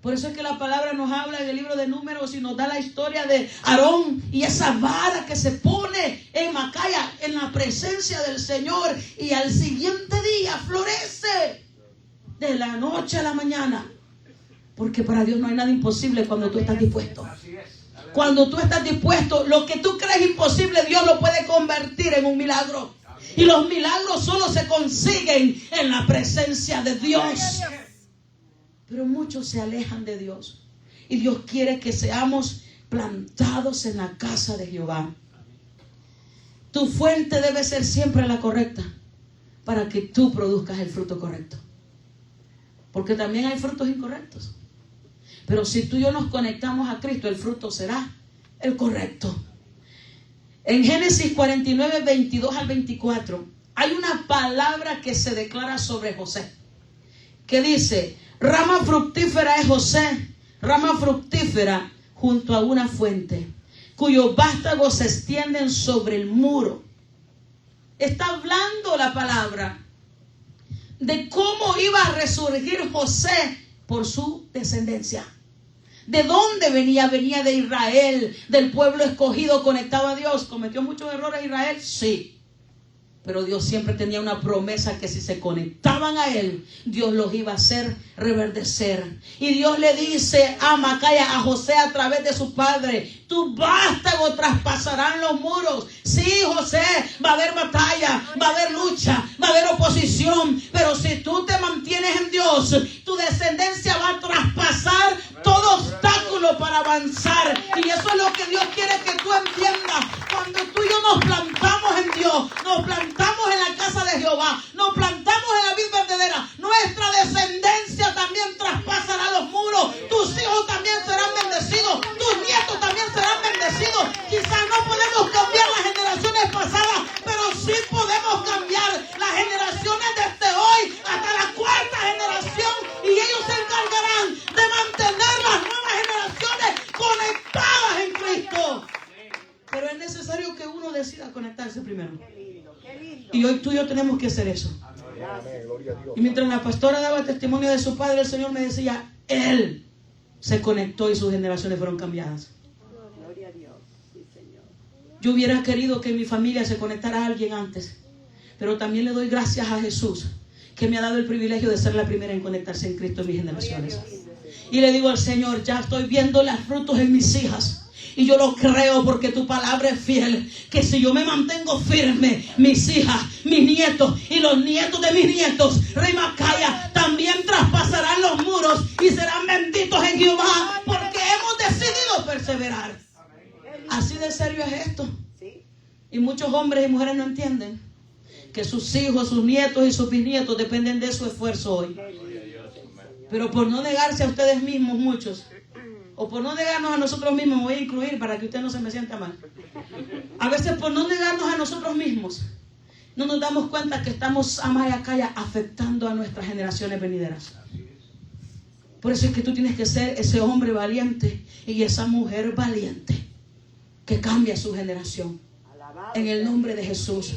Por eso es que la palabra nos habla en el libro de Números y nos da la historia de Aarón y esa vara que se pone en Macaya, en la presencia del Señor, y al siguiente día florece de la noche a la mañana. Porque para Dios no hay nada imposible cuando tú estás dispuesto. Cuando tú estás dispuesto, lo que tú crees imposible, Dios lo puede convertir en un milagro. Y los milagros solo se consiguen en la presencia de Dios. Pero muchos se alejan de Dios. Y Dios quiere que seamos plantados en la casa de Jehová. Tu fuente debe ser siempre la correcta para que tú produzcas el fruto correcto. Porque también hay frutos incorrectos. Pero si tú y yo nos conectamos a Cristo, el fruto será el correcto. En Génesis 49, 22 al 24, hay una palabra que se declara sobre José. Que dice, rama fructífera es José, rama fructífera junto a una fuente, cuyos vástagos se extienden sobre el muro. Está hablando la palabra de cómo iba a resurgir José por su descendencia. ¿De dónde venía? Venía de Israel, del pueblo escogido, conectado a Dios. ¿Cometió muchos errores Israel? Sí. Pero Dios siempre tenía una promesa que si se conectaban a Él, Dios los iba a hacer reverdecer. Y Dios le dice a Macaya, a José a través de su padre, tu vástago traspasarán los muros. Sí, José, va a haber batalla, va a haber lucha, va a haber oposición. Pero si tú te mantienes en Dios, tu descendencia va a traspasar todo obstáculo para avanzar. Y eso es lo que Dios quiere que tú entiendas. Cuando tú y yo nos plantamos en Dios, nos plantamos en la casa de Jehová, nos plantamos en la vid verdadera, nuestra descendencia también traspasará los muros. Tus hijos también serán bendecidos, tus nietos también serán bendecidos. Quizás no podemos cambiar las generaciones pasadas, pero sí podemos cambiar las generaciones desde hoy hasta la cuarta generación, y ellos se encargarán de mantener las nuevas generaciones conectadas en Cristo. Pero es necesario que uno decida conectarse primero. Y hoy tú y yo tenemos que hacer eso. Y mientras la pastora daba testimonio de su padre, el Señor me decía, Él se conectó y sus generaciones fueron cambiadas. Gloria a Dios. Sí, Señor. Yo hubiera querido que en mi familia se conectara a alguien antes, pero también le doy gracias a Jesús, que me ha dado el privilegio de ser la primera en conectarse en Cristo en mis generaciones. Y le digo al Señor, ya estoy viendo los frutos en mis hijas. Y yo lo creo porque tu palabra es fiel. Que si yo me mantengo firme, mis hijas, mis nietos y los nietos de mis nietos, Rimacaya, también traspasarán los muros y serán benditos en Jehová, porque hemos decidido perseverar. Así de serio es esto. Y muchos hombres y mujeres no entienden que sus hijos, sus nietos y sus bisnietos dependen de su esfuerzo hoy. Pero por no negarse a ustedes mismos, muchos, o por no negarnos a nosotros mismos, me voy a incluir para que usted no se me sienta mal. A veces por no negarnos a nosotros mismos, no nos damos cuenta que estamos amayacaya afectando a nuestras generaciones venideras. Por eso es que tú tienes que ser ese hombre valiente y esa mujer valiente que cambia su generación. En el nombre de Jesús.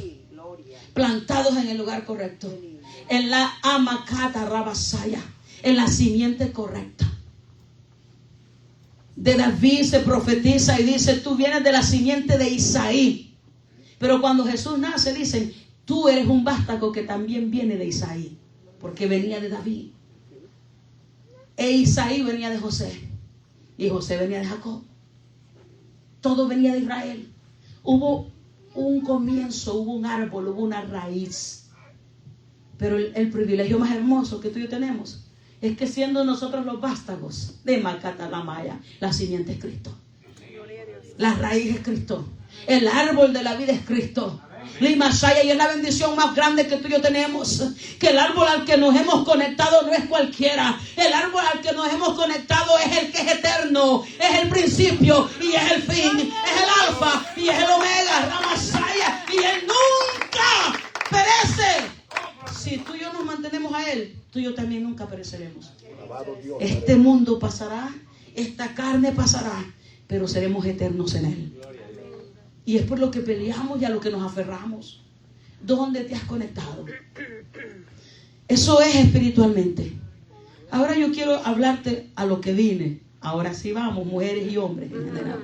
Plantados en el lugar correcto. En la amacata rabasaya. En la simiente correcta. De David se profetiza y dice, tú vienes de la simiente de Isaí. Pero cuando Jesús nace, dicen, tú eres un vástago que también viene de Isaí, porque venía de David. E Isaí venía de José, y José venía de Jacob. Todo venía de Israel. Hubo un comienzo, hubo un árbol, hubo una raíz. Pero el privilegio más hermoso que tú y yo tenemos es que siendo nosotros los vástagos de Macatalamaya, la simiente es Cristo. La raíz es Cristo. El árbol de la vida es Cristo. Limashaya, y es la bendición más grande que tú y yo tenemos. Que el árbol al que nos hemos conectado no es cualquiera. El árbol al que nos hemos conectado es el que es eterno. Es el principio y es el fin. Es el alfa y es el omega. Ramashaya, y él nunca perece. Si tú y yo nos mantenemos a él, tú y yo también nunca pereceremos. Este mundo pasará, esta carne pasará, pero seremos eternos en él. Y es por lo que peleamos y a lo que nos aferramos. ¿Dónde te has conectado? Eso es espiritualmente. Ahora yo quiero hablarte a lo que vine. Ahora sí vamos, mujeres y hombres en general.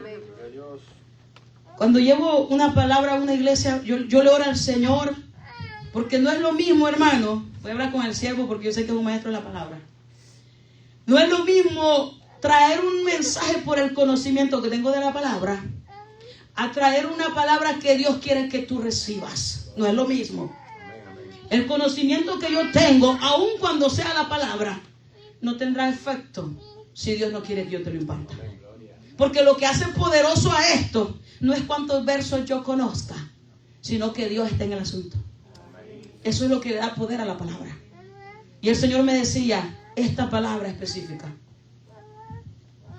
Cuando llevo una palabra a una iglesia, yo le oro al Señor. Porque no es lo mismo, hermano. Voy a hablar con el siervo porque yo sé que es un maestro de la palabra. No es lo mismo traer un mensaje por el conocimiento que tengo de la palabra a traer una palabra que Dios quiere que tú recibas. No es lo mismo. El conocimiento que yo tengo, aun cuando sea la palabra, no tendrá efecto si Dios no quiere que yo te lo imparta. Porque lo que hace poderoso a esto no es cuántos versos yo conozca, sino que Dios esté en el asunto. Eso es lo que le da poder a la palabra. Y el Señor me decía, esta palabra específica.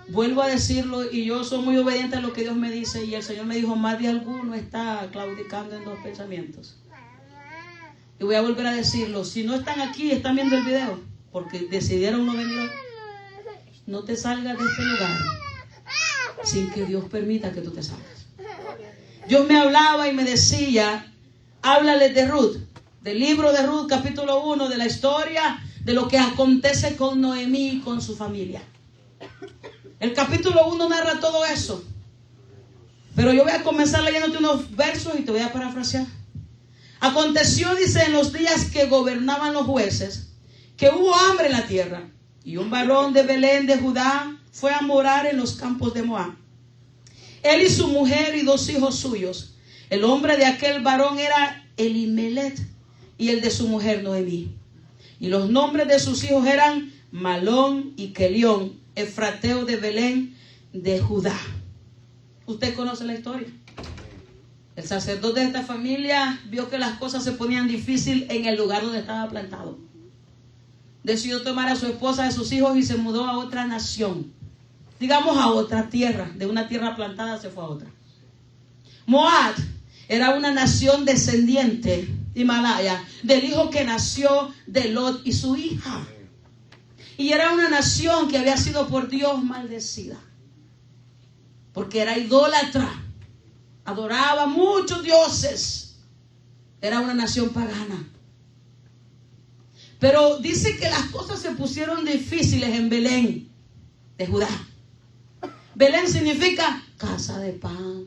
Vuelvo a decirlo y yo soy muy obediente a lo que Dios me dice. Y el Señor me dijo, más de alguno está claudicando en los pensamientos. Y voy a volver a decirlo, si no están aquí, están viendo el video, porque decidieron no venir hoy. No te salgas de este lugar sin que Dios permita que tú te salgas. Dios me hablaba y me decía, háblale de Ruth. Del libro de Ruth, capítulo 1, de la historia de lo que acontece con Noemí y con su familia. El capítulo 1 narra todo eso. Pero yo voy a comenzar leyéndote unos versos y te voy a parafrasear. Aconteció, dice, en los días que gobernaban los jueces, que hubo hambre en la tierra. Y un varón de Belén de Judá fue a morar en los campos de Moab. Él y su mujer y 2 hijos suyos. El nombre de aquel varón era Elimelet y el de su mujer Noemí. Y los nombres de sus hijos eran Malón y Kelión, efrateo de Belén de Judá. Usted conoce la historia. El sacerdote de esta familia vio que las cosas se ponían difíciles en el lugar donde estaba plantado. Decidió tomar a su esposa, a sus hijos y se mudó a otra nación. Digamos a otra tierra. De una tierra plantada se fue a otra. Moab era una nación descendiente, Himalaya, del hijo que nació de Lot y su hija. Y era una nación que había sido por Dios maldecida. Porque era idólatra. Adoraba muchos dioses. Era una nación pagana. Pero dice que las cosas se pusieron difíciles en Belén. de Judá. Belén significa casa de pan.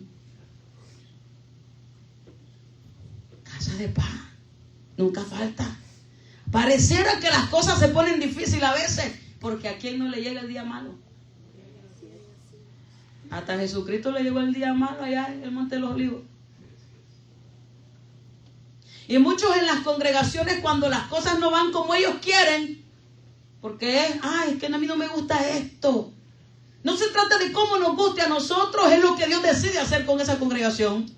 Casa de pan. Nunca falta. Pareciera que las cosas se ponen difíciles a veces, porque a quien no le llega el día malo. Hasta Jesucristo le llegó el día malo allá en el Monte de los Olivos. Y muchos en las congregaciones, cuando las cosas no van como ellos quieren, porque es que a mí no me gusta esto. No se trata de cómo nos guste a nosotros, es lo que Dios decide hacer con esa congregación.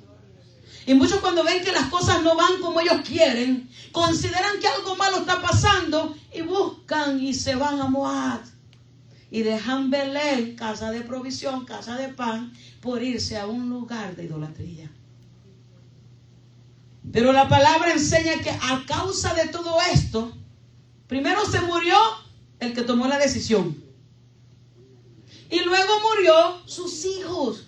Y muchos, cuando ven que las cosas no van como ellos quieren, consideran que algo malo está pasando y buscan y se van a Moab. Y dejan Belén, casa de provisión, casa de pan, por irse a un lugar de idolatría. Pero la palabra enseña que a causa de todo esto, primero se murió el que tomó la decisión. Y luego murió sus hijos,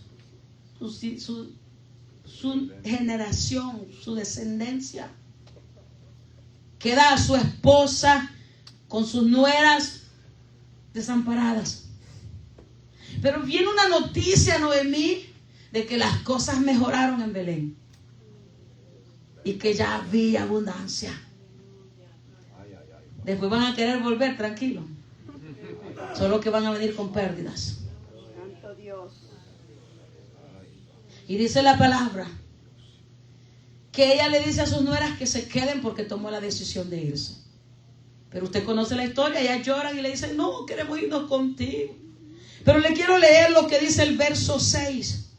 su generación, su descendencia. Queda su esposa con sus nueras desamparadas. Pero viene una noticia, Noemí, de que las cosas mejoraron en Belén y que ya había abundancia. Después van a querer volver, tranquilo. Solo que van a venir con pérdidas. Santo Dios. Y dice la palabra que ella le dice a sus nueras que se queden porque tomó la decisión de irse. Pero usted conoce la historia, ellas lloran y le dicen, no, queremos irnos contigo. Pero le quiero leer lo que dice el verso 6,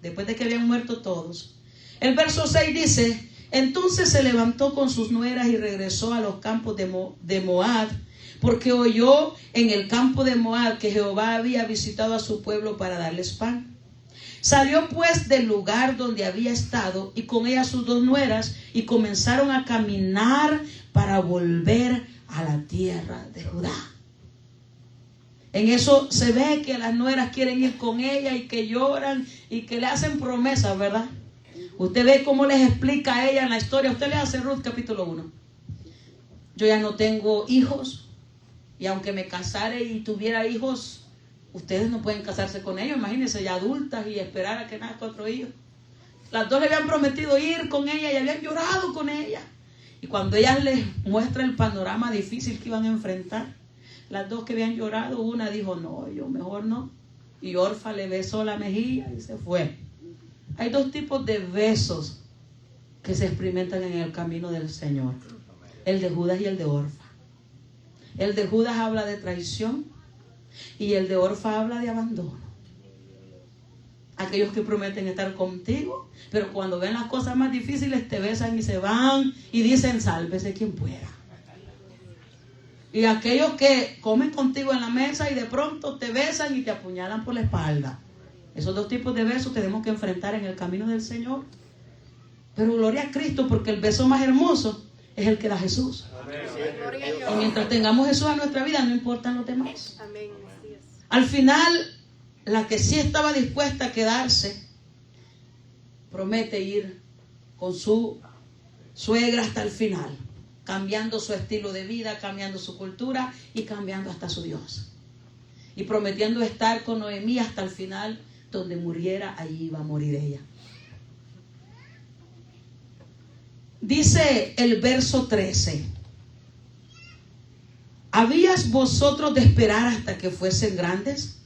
después de que habían muerto todos. El verso 6 dice, entonces se levantó con sus nueras y regresó a los campos de Moab, porque oyó en el campo de Moab que Jehová había visitado a su pueblo para darles pan. Salió pues del lugar donde había estado y con ella sus dos nueras y comenzaron a caminar para volver a la tierra de Judá. En eso se ve que las nueras quieren ir con ella y que lloran y que le hacen promesas, ¿verdad? Usted ve cómo les explica a ella en la historia. Usted le hace Ruth capítulo 1. Yo ya no tengo hijos y aunque me casare y tuviera hijos, ustedes no pueden casarse con ellos. Imagínense ya adultas y esperar a que nazca otro hijo. Las dos le habían prometido ir con ella y habían llorado con ella. Y cuando ella les muestra el panorama difícil que iban a enfrentar, las dos que habían llorado, una dijo, no, yo mejor no. Y Orfa le besó la mejilla y se fue. Hay dos tipos de besos que se experimentan en el camino del Señor. El de Judas y el de Orfa. El de Judas habla de traición y el de Orfa habla de abandono. Aquellos que prometen estar contigo, pero cuando ven las cosas más difíciles te besan y se van y dicen, sálvese quien pueda. Y aquellos que comen contigo en la mesa y de pronto te besan y te apuñalan por la espalda. Esos dos tipos de besos tenemos que enfrentar en el camino del Señor. Pero gloria a Cristo, porque el beso más hermoso es el que da Jesús. Amén. Y mientras tengamos Jesús en nuestra vida, no importan los demás. Amén. Al final, la que sí estaba dispuesta a quedarse, promete ir con su suegra hasta el final, cambiando su estilo de vida, cambiando su cultura y cambiando hasta su Dios. Y prometiendo estar con Noemí hasta el final, donde muriera, allí iba a morir ella. Dice el verso 13, ¿habías vosotros de esperar hasta que fuesen grandes?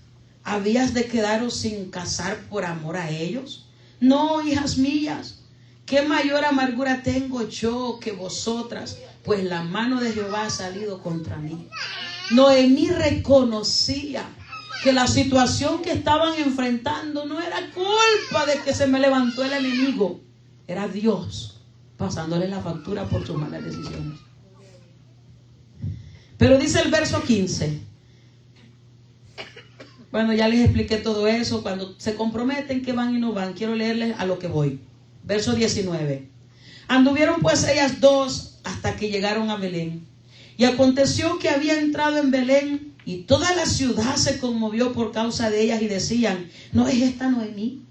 ¿Habías de quedaros sin casar por amor a ellos? No, hijas mías, qué mayor amargura tengo yo que vosotras, pues la mano de Jehová ha salido contra mí. Noemí reconocía que la situación que estaban enfrentando no era culpa de que se me levantó el enemigo, era Dios pasándole la factura por sus malas decisiones. Pero dice el verso 15, bueno, ya les expliqué todo eso, cuando se comprometen que van y no van, quiero leerles a lo que voy. Verso 19, anduvieron pues ellas dos hasta que llegaron a Belén, y aconteció que había entrado en Belén, y toda la ciudad se conmovió por causa de ellas y decían, ¿no es esta Noemí?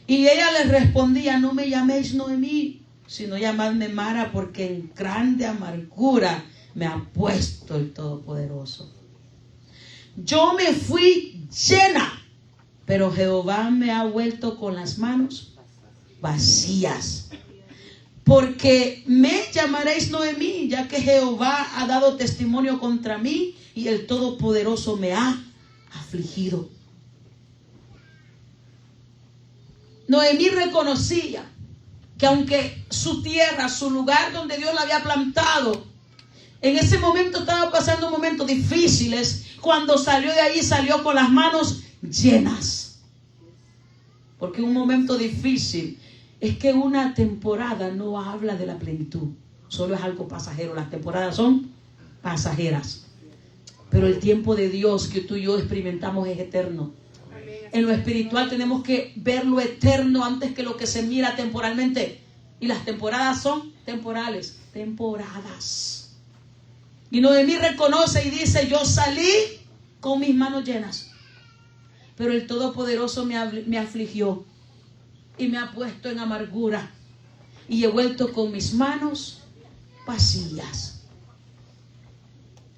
Y ella les respondía, no me llaméis Noemí, sino llamadme Mara, porque en grande amargura me ha puesto el Todopoderoso. Yo me fui llena, pero Jehová me ha vuelto con las manos vacías. Porque me llamaréis Noemí, ya que Jehová ha dado testimonio contra mí y el Todopoderoso me ha afligido. Noemí reconocía que aunque su tierra, su lugar donde Dios la había plantado, en ese momento estaba pasando momentos difíciles, cuando salió de ahí salió con las manos llenas. Porque un momento difícil es que una temporada no habla de la plenitud, solo es algo pasajero. Las temporadas son pasajeras, pero el tiempo de Dios que tú y yo experimentamos es eterno. En lo espiritual tenemos que ver lo eterno antes que lo que se mira temporalmente. Y las temporadas son temporales, temporadas. Y Noemí reconoce y dice: yo salí con mis manos llenas, pero el Todopoderoso me afligió y me ha puesto en amargura, y he vuelto con mis manos vacías.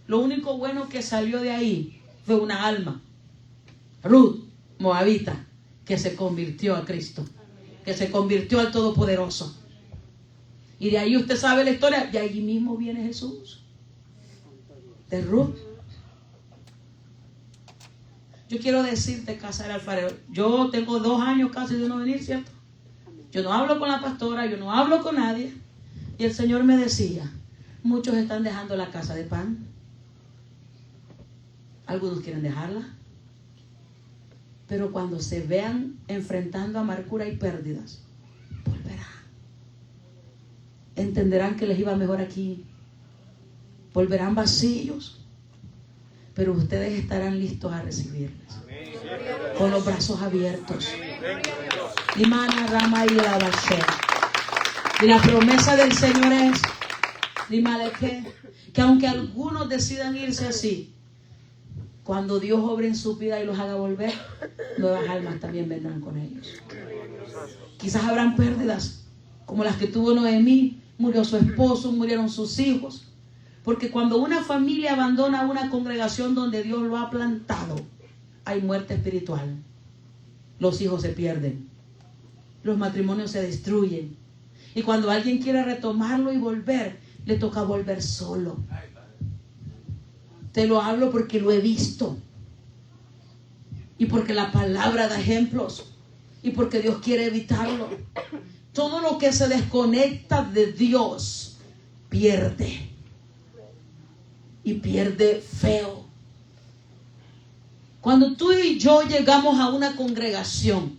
Lo único bueno que salió de ahí fue una alma, Ruth, moabita, que se convirtió a Cristo, que se convirtió al Todopoderoso. Y de ahí usted sabe la historia, de allí mismo viene Jesús, de Ruth. Yo quiero decirte, casa del alfarero, yo tengo 2 años casi de no venir, ¿cierto? Yo no hablo con la pastora, yo no hablo con nadie. Y el Señor me decía: muchos están dejando la casa de pan, algunos quieren dejarla, pero cuando se vean enfrentando amargura y pérdidas, volverán. Entenderán que les iba mejor aquí, volverán vacíos, pero ustedes estarán listos a recibirles con los brazos abiertos. Y la promesa del Señor es, que aunque algunos decidan irse así, cuando Dios obre en su vida y los haga volver, nuevas almas también vendrán con ellos. Quizás habrán pérdidas como las que tuvo Noemí. Murió su esposo, murieron sus hijos. Porque cuando una familia abandona una congregación donde Dios lo ha plantado, hay muerte espiritual. Los hijos se pierden, los matrimonios se destruyen, y cuando alguien quiere retomarlo y volver, le toca volver solo. Te lo hablo porque lo he visto, y porque la palabra da ejemplos, y porque Dios quiere evitarlo. Todo lo que se desconecta de Dios pierde, y pierde feo. Cuando tú y yo llegamos a una congregación,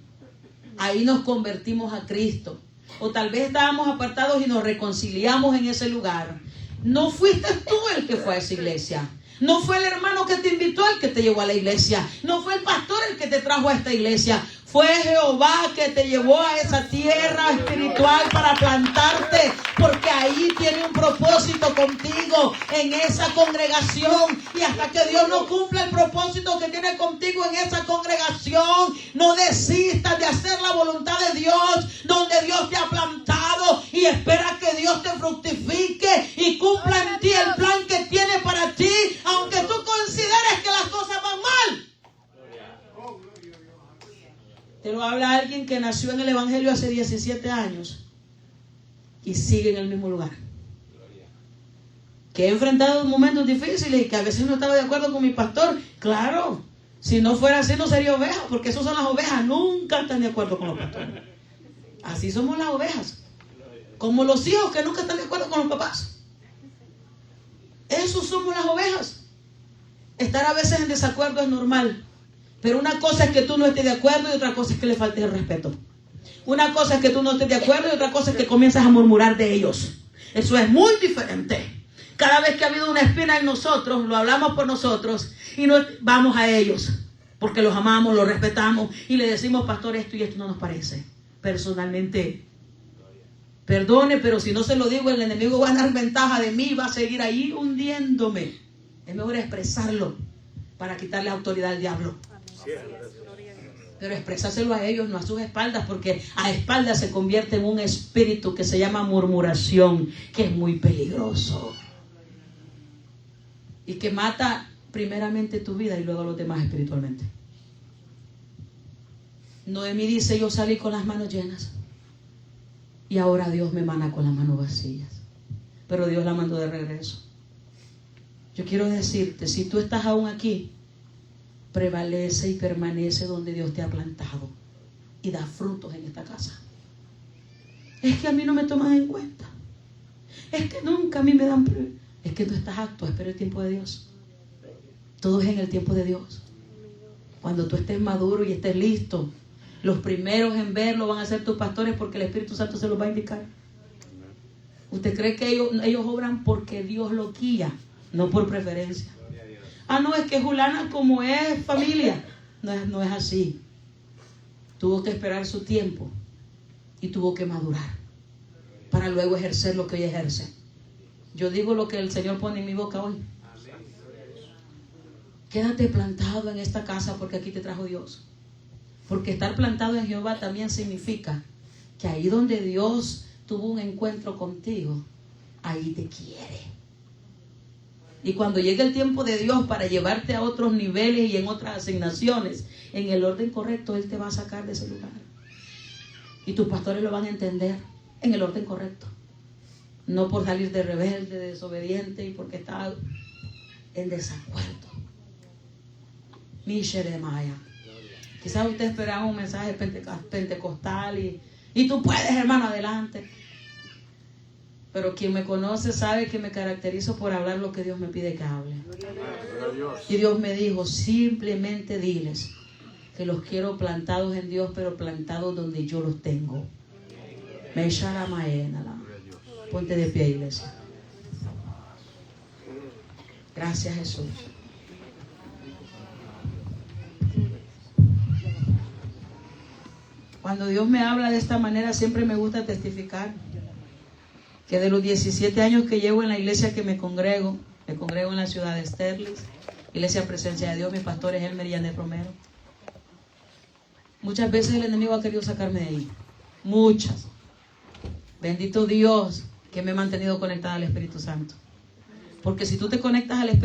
ahí nos convertimos a Cristo. O tal vez estábamos apartados y nos reconciliamos en ese lugar. No fuiste tú el que fue a esa iglesia. No fue el hermano que te invitó el que te llevó a la iglesia. No fue el pastor el que te trajo a esta iglesia. Fue Jehová que te llevó a esa tierra espiritual para plantarte, porque ahí tiene un propósito contigo, en esa congregación. Y hasta que Dios no cumpla el propósito que tiene contigo en esa congregación, no desistas de hacer la voluntad de Dios donde Dios te ha plantado, y espera que Dios te fructifique y cumpla en ti el plan que tiene para ti, aunque tú consideres que las cosas van mal. Te lo habla alguien que nació en el Evangelio hace 17 años y sigue en el mismo lugar. Que he enfrentado momentos difíciles y que a veces no estaba de acuerdo con mi pastor. Claro, si no fuera así no sería oveja, porque esos son las ovejas, nunca están de acuerdo con los pastores. Así somos las ovejas, como los hijos que nunca están de acuerdo con los papás. Esos somos las ovejas. Estar a veces en desacuerdo es normal. Pero una cosa es que tú no estés de acuerdo y otra cosa es que le faltes el respeto. Una cosa es que tú no estés de acuerdo y otra cosa es que comienzas a murmurar de ellos. Eso es muy diferente. Cada vez que ha habido una espina en nosotros, lo hablamos por nosotros y no vamos a ellos porque los amamos, los respetamos y le decimos: pastor, esto y esto no nos parece. Personalmente, perdone, pero si no se lo digo, el enemigo va a dar ventaja de mí y va a seguir ahí hundiéndome. Es mejor expresarlo para quitarle autoridad al diablo. Pero expresárselo a ellos, no a sus espaldas, porque a espaldas se convierte en un espíritu que se llama murmuración, que es muy peligroso y que mata primeramente tu vida y luego los demás espiritualmente. Noemí dice, yo salí con las manos llenas y ahora Dios me manda con las manos vacías, pero Dios la mandó de regreso. Yo quiero decirte, si tú estás aún aquí, prevalece y permanece donde Dios te ha plantado y da frutos en esta casa. Es que a mí no me toman en cuenta, es que nunca a mí me dan, es que tú estás acto, espera el tiempo de Dios. Todo es en el tiempo de Dios. Cuando tú estés maduro y estés listo, los primeros en verlo van a ser tus pastores, porque el Espíritu Santo se los va a indicar. ¿Usted cree que ellos obran porque Dios lo guía, no por preferencia? Ah, no, es que Julana como es familia. No es así. Tuvo que esperar su tiempo y tuvo que madurar para luego ejercer lo que hoy ejerce. Yo digo lo que el Señor pone en mi boca hoy. Quédate plantado en esta casa porque aquí te trajo Dios. Porque estar plantado en Jehová también significa que ahí donde Dios tuvo un encuentro contigo, ahí te quiere. Y cuando llegue el tiempo de Dios para llevarte a otros niveles y en otras asignaciones, en el orden correcto, Él te va a sacar de ese lugar. Y tus pastores lo van a entender en el orden correcto. No por salir de rebelde, de desobediente y porque está en desacuerdo. Maya. Quizás usted esperaba un mensaje pentecostal y tú puedes, hermano, adelante. Pero quien me conoce sabe que me caracterizo por hablar lo que Dios me pide que hable. Y Dios me dijo, simplemente diles que los quiero plantados en Dios, pero plantados donde yo los tengo. Me echará maena. Ponte de pie, iglesia. Gracias, Jesús. Cuando Dios me habla de esta manera, siempre me gusta testificar que de los 17 años que llevo en la iglesia que me congrego en la ciudad de Sterling, Iglesia Presencia de Dios, mi pastor es Elmer Yanet Romero. Muchas veces el enemigo ha querido sacarme de ahí. Muchas. Bendito Dios que me he mantenido conectada al Espíritu Santo. Porque si tú te conectas al Espíritu